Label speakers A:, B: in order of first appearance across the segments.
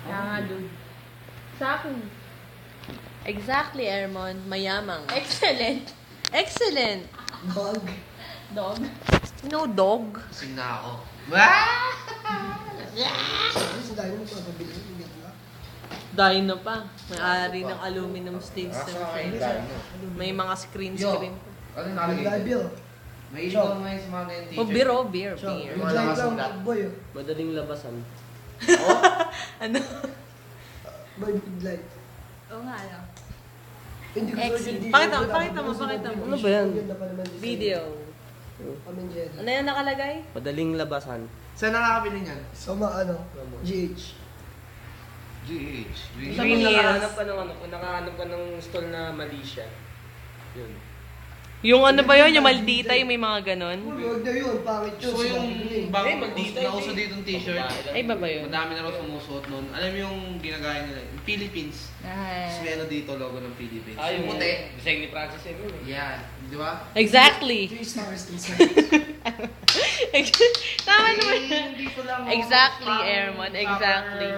A: Kaya dude. Sa akin.
B: Exactly, Ermon. Mayamang.
A: Excellent.
B: Excellent.
C: Dog.
A: Dog.
B: No dog.
D: Kasing na ako.
C: Sa dahil mo pa pabili. Hindi na.
B: Dino pa. May-ari ng aluminum stains ng friends. May mga screen.
D: Ano nakalagay?
C: Live yun.
D: May ikaw ngayon sa mga ganyan
B: Oh,
D: teacher.
B: beer.
C: Siya,
B: Beer.
C: may live lang. Boy.
E: Madaling labasan.
B: Ano?
C: Boy, big light.
A: Oo nga, no?
C: Hindi ko
B: Excellent.
C: hindi-
B: Pakita mo,
C: hindi-
B: pakita mo,
C: hindi-
B: pakita mo.
E: Ano ba yan?
C: Ganda pa naman design.
B: Video.
C: Tom and Jerry.
B: Ano yan nakalagay?
E: Madaling labasan.
D: Saan nakakabili niyan?
C: Sa mga GH.
D: GH.
B: Sa Green
E: Nakahanap ka ng kung nakahanap ka ng stall na mali siya. Yun.
B: Yung ano ba yun? Yung maldita, yung may mga ganon?
C: Huwag na yun, pangit yun.
D: So yung bago
E: maldita
D: nauso dito yung t-shirt,
B: Ay, ba ba yun?
D: madami na raw sumusuot nun. Alam mo yung ginagaya nila, yung Philippines. Tapos may ano dito, logo ng Philippines.
E: Yung
D: puti.
E: design ni Francis yun.
D: Yan, di ba?
B: Exactly.
C: 3 stars inside.
B: Tama naman.
D: Dito lang.
B: Exactly,
D: Pang
B: Ermon. Exactly.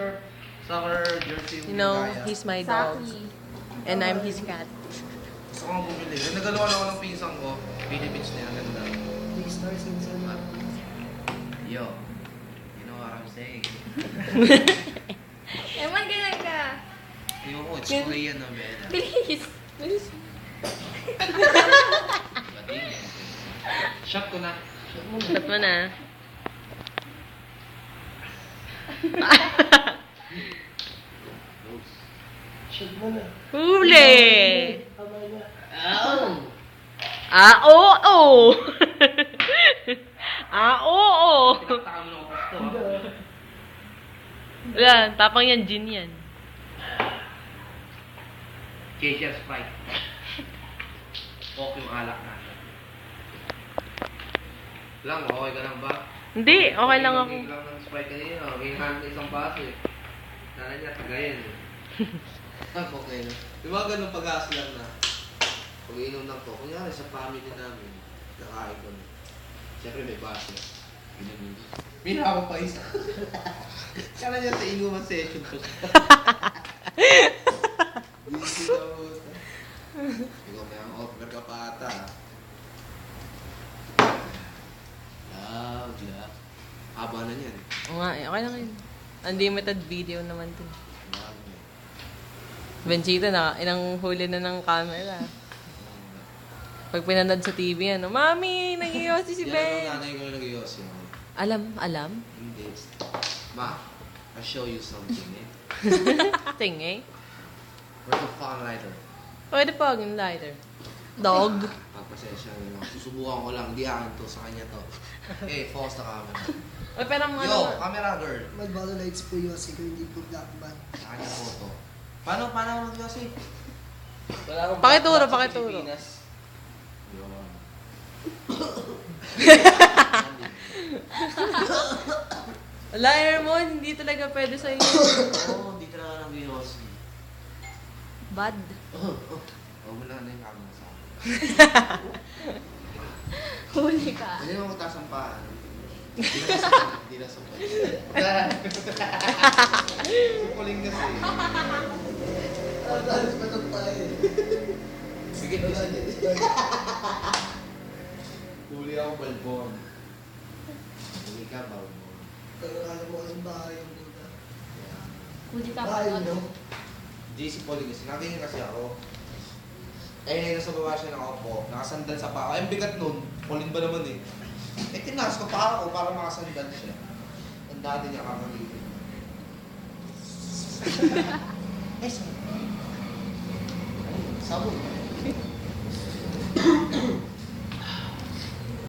D: Soccer jersey.
B: You know,
D: ginagaya.
B: he's my dog.
A: Saki.
B: And I'm his cat.
D: Gusto ko nga bumili. Yung nagalawa na ako ng pinsang ko, Philippines na yan, ganda.
C: 3 stars inside.
D: Yo, you know what I'm saying?
A: Eman, ganyan ka.
D: Tingnan ko, it's Korean na, Bella.
A: Bilis. Bilis.
D: Shot ko na.
B: Shot mo na.
C: Shit mo na.
B: Huli!
C: Tama na.
B: Ah, oo! Ah, oo!
D: Taka mo na ako gusto, ha?
B: Wala, tapang yan, gin yan.
D: K-share Sprite. Okay yung alak natin. Lang, okay ka lang ba?
B: Hindi, okay lang ako.
D: Lang ng Sprite kanina, okay hand isang baso eh. Nana niya, tagayin eh. Okay na. Di ba ganun pag-aas lang na pag-inom lang to, kunyari sa family namin, nakain ko na. Siyempre may baso. Inumin. May hawak pa isa. Kala niya sa inuman session ko siya. Busy na po. Ikaw may ang offer ka pa ata. Love. Haba na niyan.
B: Oo nga, okay lang yun. Unlimited video naman to. Benchito na, ilang huli na ng camera. Pag pinanood sa TV, ano, Mami, nag-iossi si
D: Yan
B: Ben.
D: ang nanay ko na nag-iossi.
B: Alam?
D: Hindi. Ma, I'll show you something eh.
B: Tingi.
D: Where's the fun lighter?
B: Pwede pa, yung lighter. Dog.
D: Pagpasensya nyo. Susubukan ko lang. Hindi akin to. Sa kanya to. Eh, focus na camera.
B: Ay, pero mga
D: Yo, camera girl.
C: Mag-follow lights po yun kasi kung hindi po black band.
D: Sa kanya photo. Paano ako nag-iossi?
E: Wala akong
B: Pakituro,
E: back sa
B: pakituro.
E: Pilipinas.
D: Yun.
B: Wala, Ermon, hindi talaga pwede sa'yo.
D: Oo, hindi talaga nag-iossi.
B: Bad.
D: Huwag mo lang na yung camera sa akin.
A: Huli ka.
D: Hindi mo magtaas ang paan. Hindi na supal. Supuling kasi.
C: Alas pa ito tayo.
D: Sige, huli ako balbon. Huli ka balbon.
C: Kaya mo kasi bahay yung puta.
A: Huli ka
C: Bahay
A: pa.
C: nyo.
D: JC Pauling kasi. Natingin kasi ako. Eh, nasa baba siya nakaupo. Nakasandal sa paa. Ay, ang bigat nun. Pauling ba naman eh. Eh, tinas ko pa ako para makasandal siya. Ang dati niya kakagigil. Eh, sabon. Sabon.